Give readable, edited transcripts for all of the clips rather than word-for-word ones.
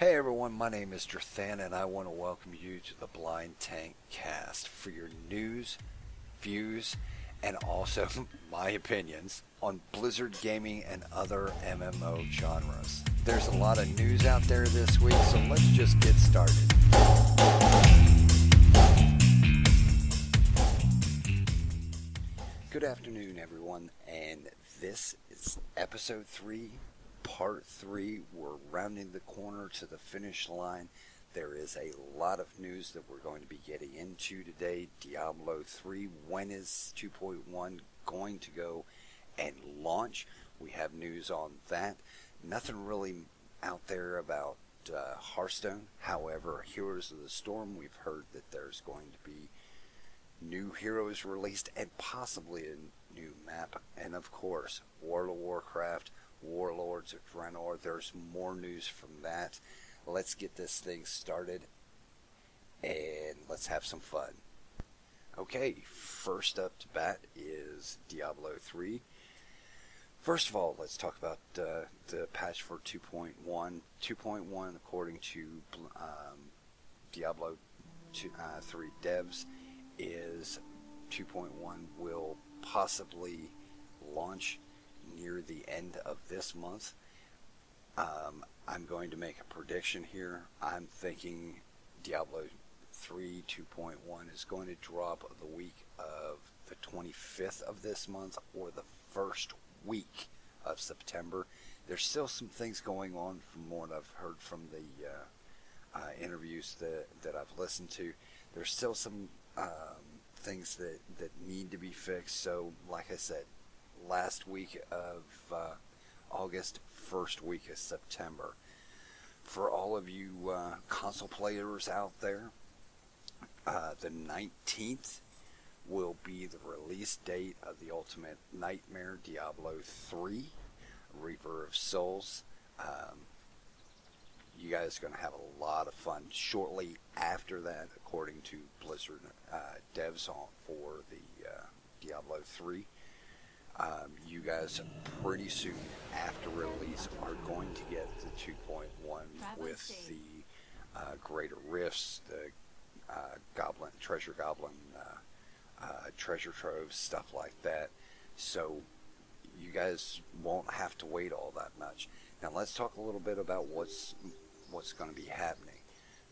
Hey everyone, my name is Drathan and I want to welcome you to the Blind Tank Cast for your news, views, and also my opinions on Blizzard gaming and other MMO genres. There's a lot of news out there this week, so let's just get started. Good afternoon everyone, and this is episode 3. Part 3, we're rounding the corner to the finish line. There is a lot of news that we're going to be getting into today. Diablo 3, when is 2.1 going to go and launch? We have news on that. Nothing really out there about Hearthstone. However, Heroes of the Storm, we've heard that there's going to be new heroes released and possibly a new map. And of course, World of Warcraft, Warlords of Draenor. There's more news from that. Let's get this thing started and let's have some fun. Okay, first up to bat is Diablo 3. First of all, let's talk about the patch for 2.1. 2.1, according to Diablo 3 devs, is 2.1 will possibly launch near the end of this month. I'm going to make a prediction here. I'm thinking Diablo 3 2.1 is going to drop the week of the 25th of this month or the first week of September. There's still some things going on from what I've heard from the interviews that I've listened to. There's still some things that need to be fixed. So like I said, last week of August, first week of September. For all of you console players out there, the 19th will be the release date of the Ultimate Nightmare Diablo 3, Reaper of Souls. You guys are going to have a lot of fun shortly after that, according to Blizzard devs for the Diablo 3. You guys pretty soon after release are going to get the 2.1 with the greater rifts, the treasure goblin, treasure troves, stuff like that. So you guys won't have to wait all that much. Now let's talk a little bit about what's going to be happening.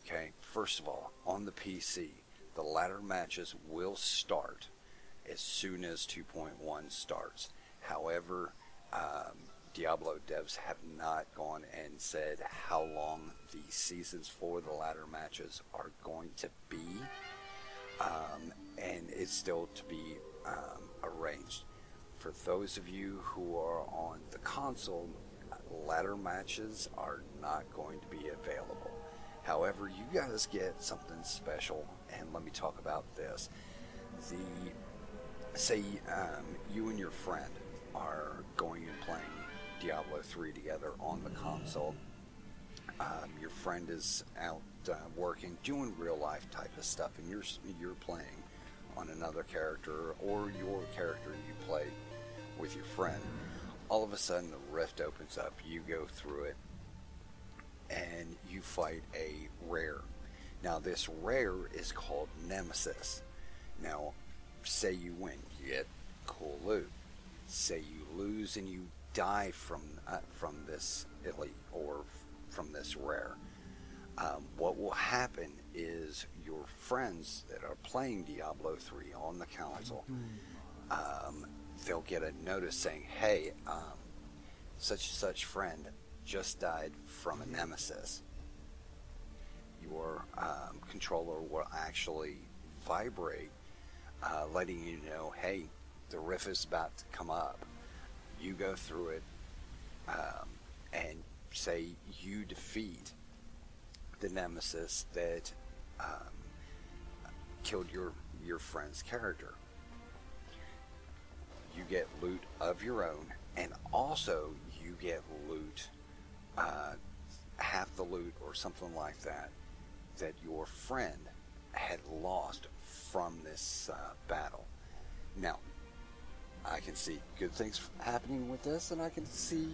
Okay, first of all, on the PC, the ladder matches will start as soon as 2.1 starts. However, Diablo devs have not gone and said how long the seasons for the ladder matches are going to be, and it's still to be arranged. For those of you who are on the console, ladder matches are not going to be available. However, you guys get something special, and let me talk about this. Say you and your friend are going and playing Diablo 3 together on the console. Your friend is out working, doing real life type of stuff, and you're playing on another character or your character you play with your friend. All of a sudden the rift opens up, you go through it, and you fight a rare. Now this rare is called Nemesis. Now say you win, you get cool loot. Say you lose and you die from this elite or from this rare. What will happen is your friends that are playing Diablo 3 on the console, they'll get a notice saying, hey, such and such friend just died from a nemesis. Your controller will actually vibrate, letting you know, hey, the rift is about to come up. You go through it, and say you defeat the nemesis that killed your friend's character. You get loot of your own, and also you get loot, half the loot or something like that your friend had lost from this battle. Now, I can see good things happening with this, and I can see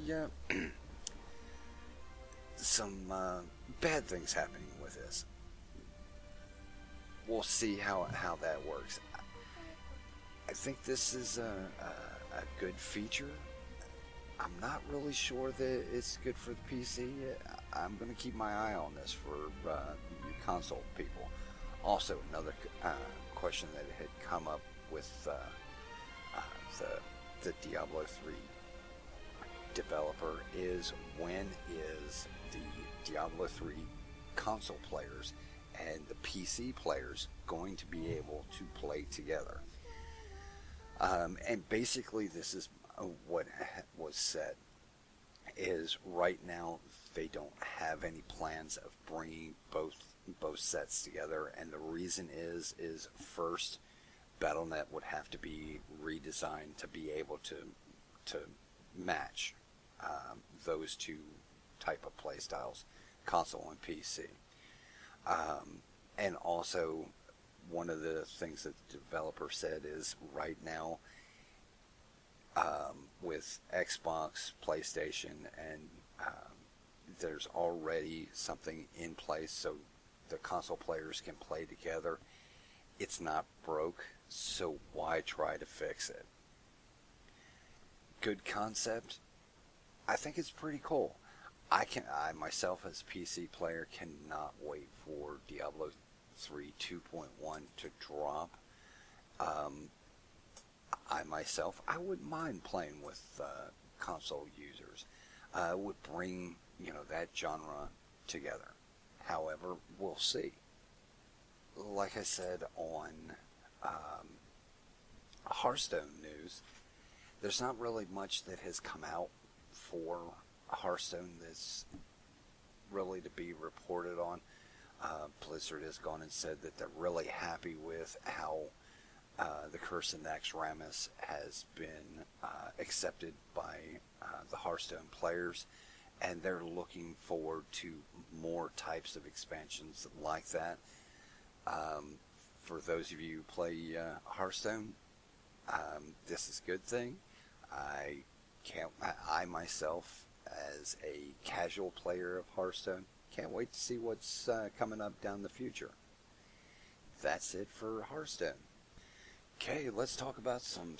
some bad things happening with this. We'll see how that works. I think this is a good feature. I'm not really sure that it's good for the PC. I'm going to keep my eye on this for you console people. Also, another question that had come up with the Diablo 3 developer is, when is the Diablo 3 console players and the PC players going to be able to play together? And basically this is what was said, is right now they don't have any plans of bringing both sets together, and the reason is first, Battle.net would have to be redesigned to be able to match those two type of play styles, console and PC. And also, one of the things that the developer said is right now, with Xbox, PlayStation, and there's already something in place so the console players can play together. It's not broke, so why try to fix it? Good concept. I think it's pretty cool. I myself as a PC player cannot wait for Diablo 3 2.1 to drop. I wouldn't mind playing with console users. It would bring, that genre together. However, we'll see. Like I said on Hearthstone news, there's not really much that has come out for Hearthstone that's really to be reported on. Blizzard has gone and said that they're really happy with how the Curse of Naxxramas has been accepted by the Hearthstone players, and they're looking forward to more types of expansions like that. For those of you who play Hearthstone, this is a good thing. I myself, as a casual player of Hearthstone, can't wait to see what's coming up down the future. That's it for Hearthstone. Okay, let's talk about some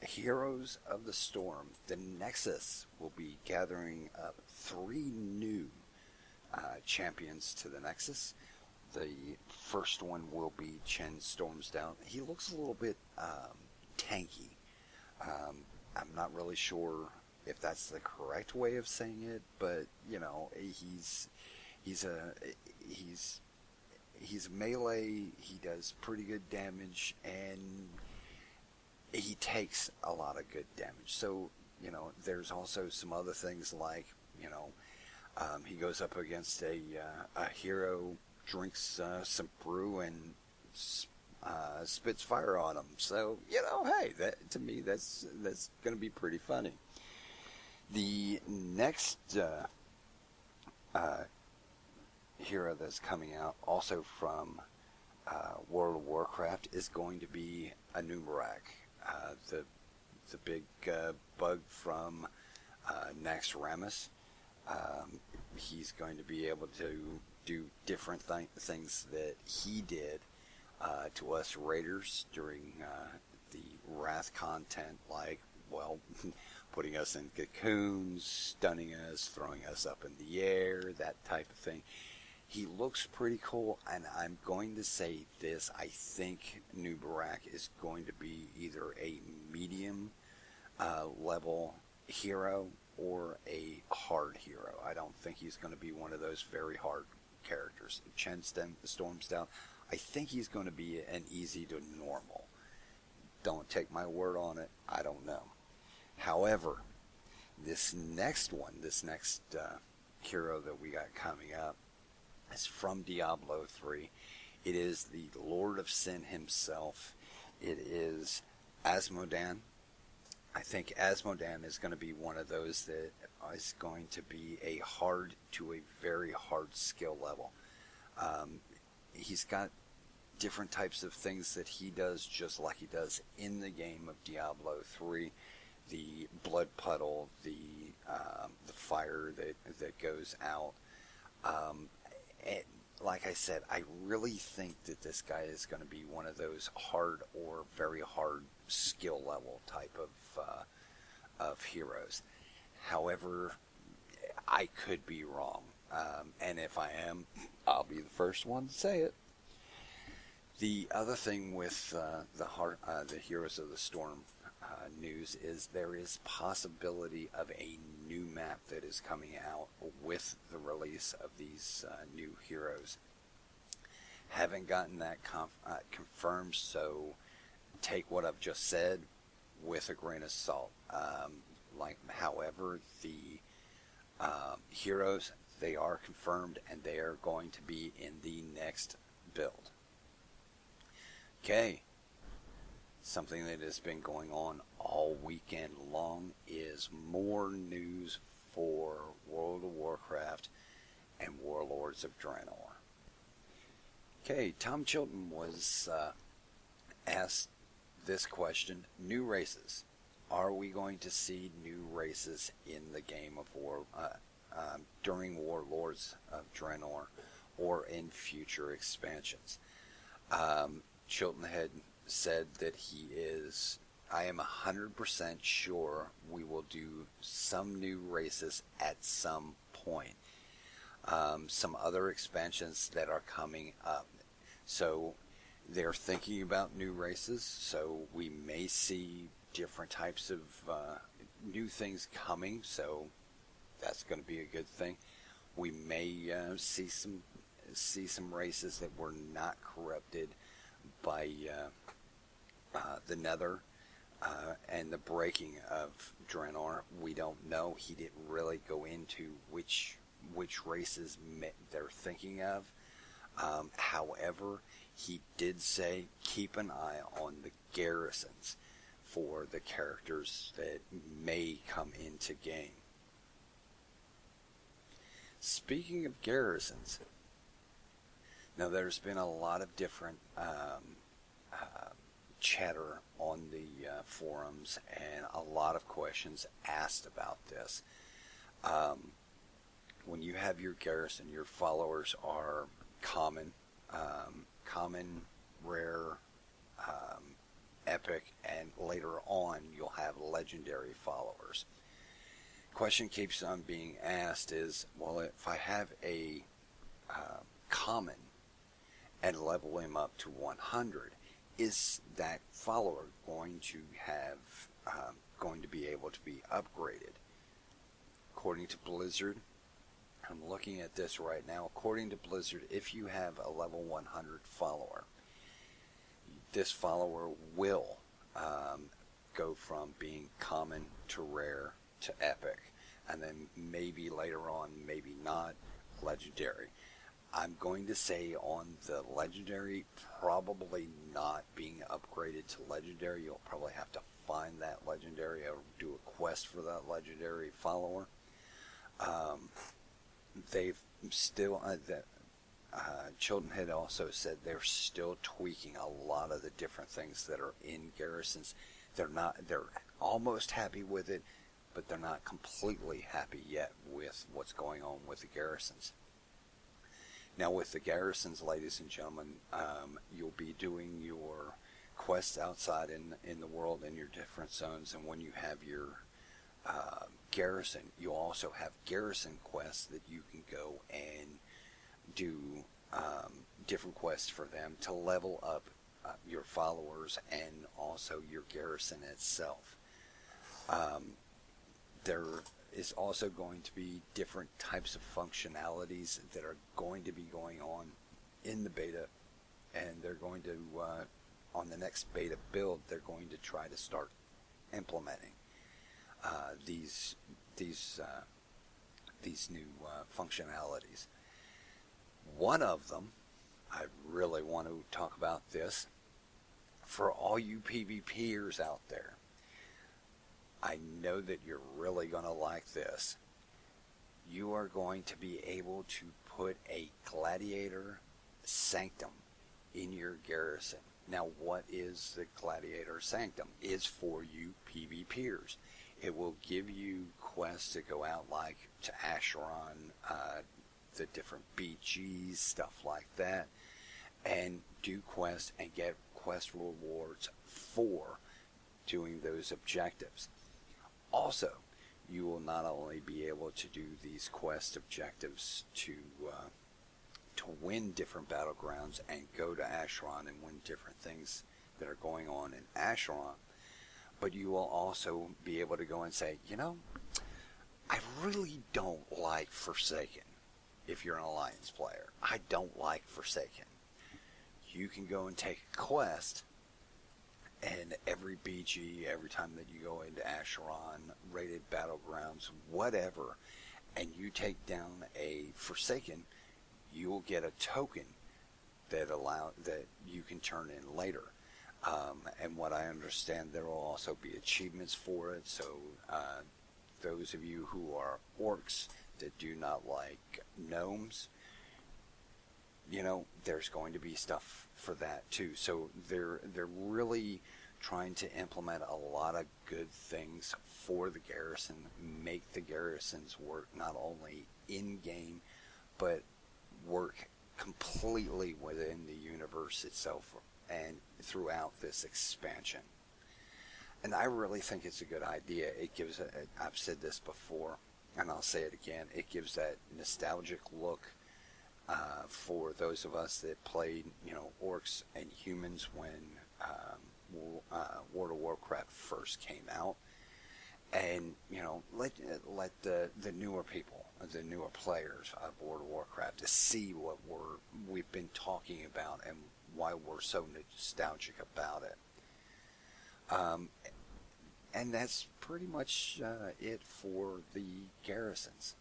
Heroes of the Storm. The Nexus will be gathering up 3 new champions to the Nexus. The first one will be Chen Stormsdown. He looks a little bit tanky. I'm not really sure if that's the correct way of saying it, but he's melee. He does pretty good damage, and he takes a lot of good damage. So there's also some other things like he goes up against a hero, drinks some brew, and spits fire on him. So hey, that to me that's going to be pretty funny. The next hero that's coming out, also from World of Warcraft, is going to be a Numerak, the big bug from Naxxramas. He's going to be able to do different things that he did to us raiders during the Wrath content, like, putting us in cocoons, stunning us, throwing us up in the air, that type of thing. He looks pretty cool, and I'm going to say this: I think Numerak is going to be either a medium level hero or a hard hero. I don't think he's going to be one of those very hard characters. Chen Stormsdown, I think he's going to be an easy to normal. Don't take my word on it. I don't know. However, this next hero that we got coming up is from Diablo 3. It is the Lord of Sin himself. It is Asmodan. I think Asmodan is going to be one of those that is going to be a hard to a very hard skill level. He's got different types of things that he does, just like he does in the game of Diablo 3. The blood puddle, the fire that goes out. And like I said, I really think that this guy is going to be one of those hard or very hard skill level type of heroes. However, I could be wrong, and if I am, I'll be the first one to say it. The other thing with the Heroes of the Storm news is there is possibility of a new map that is coming out with the release of these new heroes. Haven't gotten that confirmed, so take what I've just said with a grain of salt. However, the heroes, they are confirmed, and they are going to be in the next build. Okay, something that has been going on all weekend long is more news for World of Warcraft and Warlords of Draenor. Okay, Tom Chilton was asked this question: new races. Are we going to see new races in the game of War during Warlords of Draenor or in future expansions? Chilton had said that I am 100% sure we will do some new races at some point. Some other expansions that are coming up. So they're thinking about new races, so we may see different types of new things coming, so that's going to be a good thing. We may see some races that were not corrupted by the Nether and the breaking of Draenor. We don't know. He didn't really go into which races they're thinking of. However, he did say keep an eye on the garrisons for the characters that may come into game. Speaking of garrisons, now there's been a lot of different chatter on the forums and a lot of questions asked about this. When you have your garrison, your followers are common, rare, epic, and later on you'll have legendary followers. Question keeps on being asked is, well, if I have a common and level him up to 100, is that follower going to be able to be upgraded? According to Blizzard, I'm looking at this right now. According to Blizzard, if you have a level 100 follower, this follower will go from being common to rare to epic, and then maybe later on, maybe not, legendary. I'm going to say on the legendary, probably not being upgraded to legendary. You'll probably have to find that legendary or do a quest for that legendary follower. They've still, Chilton had also said they're still tweaking a lot of the different things that are in garrisons. They're almost happy with it, but they're not completely happy yet with what's going on with the garrisons. Now, with the garrisons, ladies and gentlemen, you'll be doing your quests outside in the world in your different zones, and when you have your garrison, you'll also have garrison quests that you can go and do different quests for them to level up your followers and also your garrison itself. There is also going to be different types of functionalities that are going to be going on in the beta, and they're going to, on the next beta build, they're going to try to start implementing these new functionalities. One of them, I really want to talk about this for all you PvPers out there. I know that you're really going to like this. You are going to be able to put a Gladiator Sanctum in your garrison. Now, what is the Gladiator Sanctum? It's for you PvPers. It will give you quests to go out like to Acheron, the different BGs, stuff like that, and do quests and get quest rewards for doing those objectives. Also, you will not only be able to do these quest objectives to win different battlegrounds and go to Acheron and win different things that are going on in Acheron, but you will also be able to go and say, you know, I really don't like Forsaken. If you're an Alliance player, I don't like Forsaken. You can go and take a quest, and every BG, every time that you go into Acheron, rated battlegrounds, whatever, and you take down a Forsaken, you will get a token that you can turn in later. And what I understand, there will also be achievements for it. So those of you who are orcs that do not like gnomes, you know, there's going to be stuff for that too. So they're really trying to implement a lot of good things for the garrison, make the garrisons work not only in game, but work completely within the universe itself and throughout this expansion. And I really think it's a good idea. It gives I've said this before, and I'll say it again, it gives that nostalgic look for those of us that played, you know, orcs and humans when World of Warcraft first came out. And, you know, let the newer people, the newer players of World of Warcraft to see what we've been talking about and why we're so nostalgic about it. And that's pretty much it for the garrisons.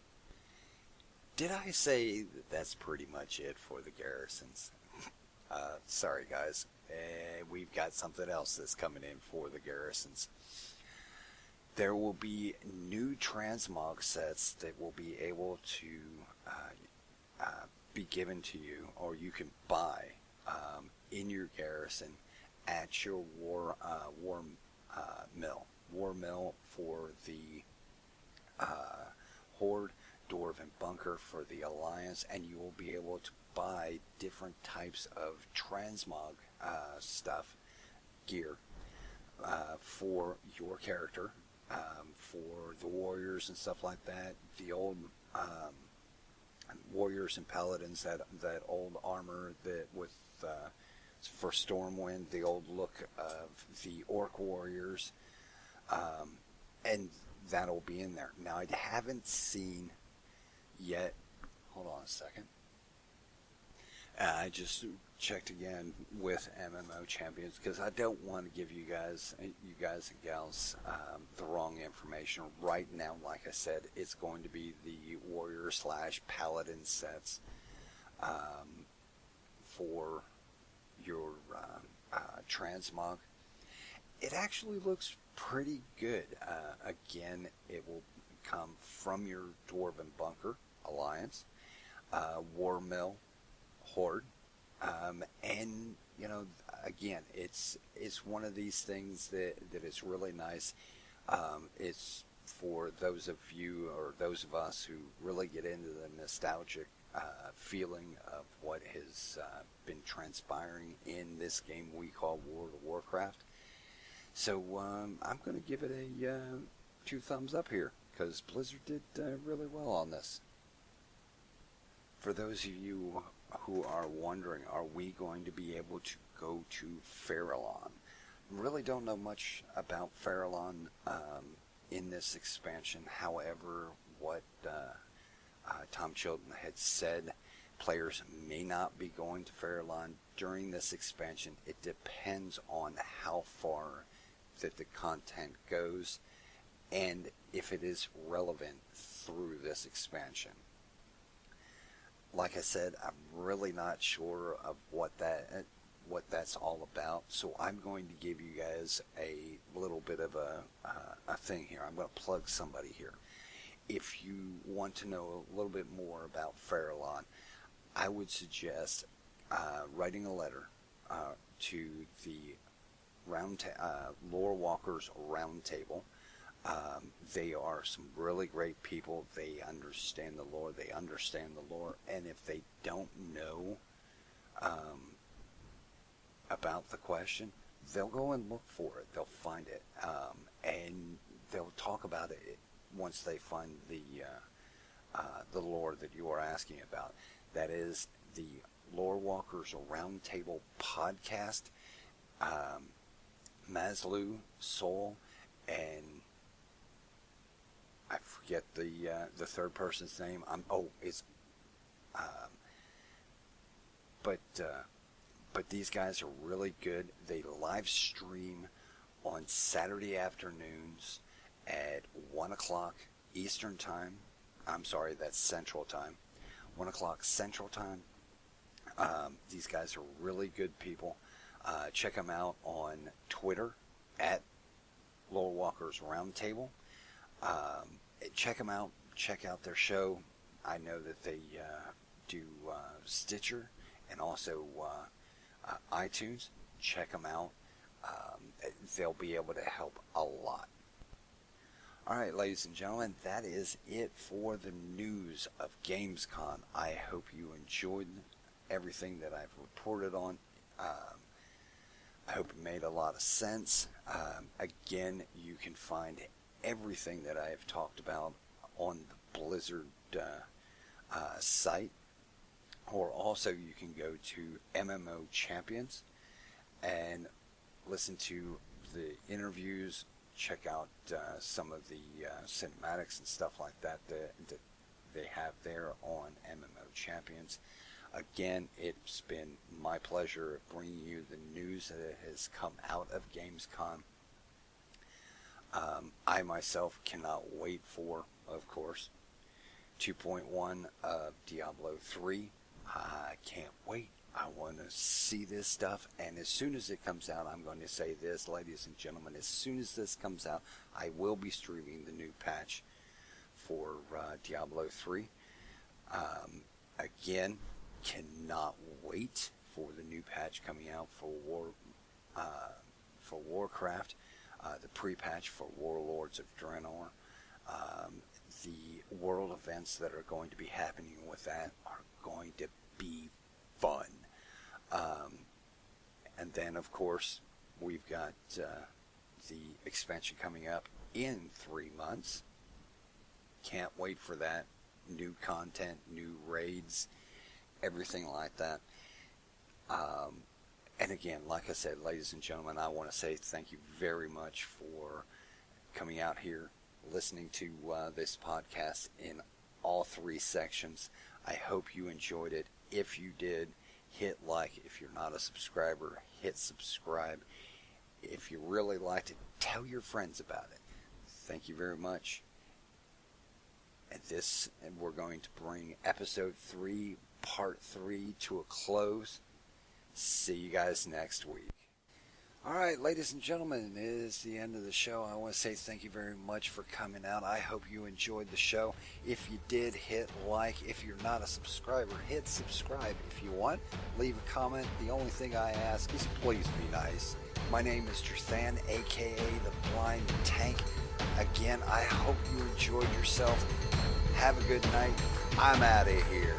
Did I say that's pretty much it for the garrisons? Sorry, guys. We've got something else that's coming in for the garrisons. There will be new transmog sets that will be able to be given to you, or you can buy in your garrison at your war mill for the Horde, Dwarven Bunker for the Alliance, and you will be able to buy different types of transmog stuff, gear, for your character, for the warriors and stuff like that. The old warriors and paladins, that old armor that with for Stormwind, the old look of the orc warriors, and that'll be in there. Now, I haven't seen yet. Hold on a second. I just checked again with MMO-Champions because I don't want to give you guys and gals the wrong information right now. Like I said, it's going to be the warrior/paladin sets for your transmog. It actually looks pretty good. Again, it will come from your Dwarven Bunker Alliance, War Mill, Horde, and you know, again, it's one of these things that is really nice. It's for those of you or those of us who really get into the nostalgic feeling of what has been transpiring in this game we call World of Warcraft. So I'm going to give it a 2 thumbs up here because Blizzard did really well on this. For those of you who are wondering, are we going to be able to go to Farallon? Really don't know much about Farallon in this expansion. However, what Tom Chilton had said, players may not be going to Farallon during this expansion. It depends on how far that the content goes and if it is relevant through this expansion. Like I said, I'm really not sure of what that's all about, so I'm going to give you guys a little bit of a thing here. I'm going to plug somebody here. If you want to know a little bit more about Farallon, I would suggest writing a letter to the Lore Walkers Roundtable. They are some really great people. They understand the lore. They understand the lore. And if they don't know about the question, they'll go and look for it. They'll find it. And they'll talk about it once they find the lore that you are asking about. That is the Lore Walkers Roundtable podcast. MacLeod, Soul, and I forget the third person's name. But these guys are really good. They live stream on Saturday afternoons at 1 o'clock Eastern Time. I'm sorry, that's Central Time. 1 o'clock Central Time. These guys are really good people. Check them out on Twitter at Lore Walkers Roundtable. Check them out. Check out their show. I know that they do Stitcher and also iTunes. Check them out. They'll be able to help a lot. Alright, ladies and gentlemen, that is it for the news of Gamescom. I hope you enjoyed everything that I've reported on. I hope it made a lot of sense. Again, you can find everything that I have talked about on the Blizzard site, or also you can go to MMO-Champions and listen to the interviews, check out some of the cinematics and stuff like that that they have there on MMO-Champions. Again, it's been my pleasure bringing you the news that has come out of Gamescom. I myself cannot wait for, of course, 2.1 of Diablo 3. I can't wait. I want to see this stuff, and as soon as it comes out, I'm going to say this, ladies and gentlemen, as soon as this comes out, I will be streaming the new patch for Diablo 3. Again, cannot wait for the new patch coming out for Warcraft, the pre-patch for Warlords of Draenor. The world events that are going to be happening with that are going to be fun. And then, of course, we've got the expansion coming up in 3 months. Can't wait for that. New content, new raids, everything like that. And again, like I said, ladies and gentlemen, I want to say thank you very much for coming out here, listening to this podcast in all 3 sections. I hope you enjoyed it. If you did, hit like. If you're not a subscriber, hit subscribe. If you really liked it, tell your friends about it. Thank you very much. And we're going to bring episode 3, part 3 to a close. See you guys next week. Alright, ladies and gentlemen, it is the end of the show. I want to say thank you very much for coming out. I hope you enjoyed the show. If you did, hit like. If you're not a subscriber, hit subscribe. If you want, leave a comment. The only thing I ask is please be nice. My name is Tristan, aka the Blind Tank. Again, I hope you enjoyed yourself. Have a good night. I'm out of here.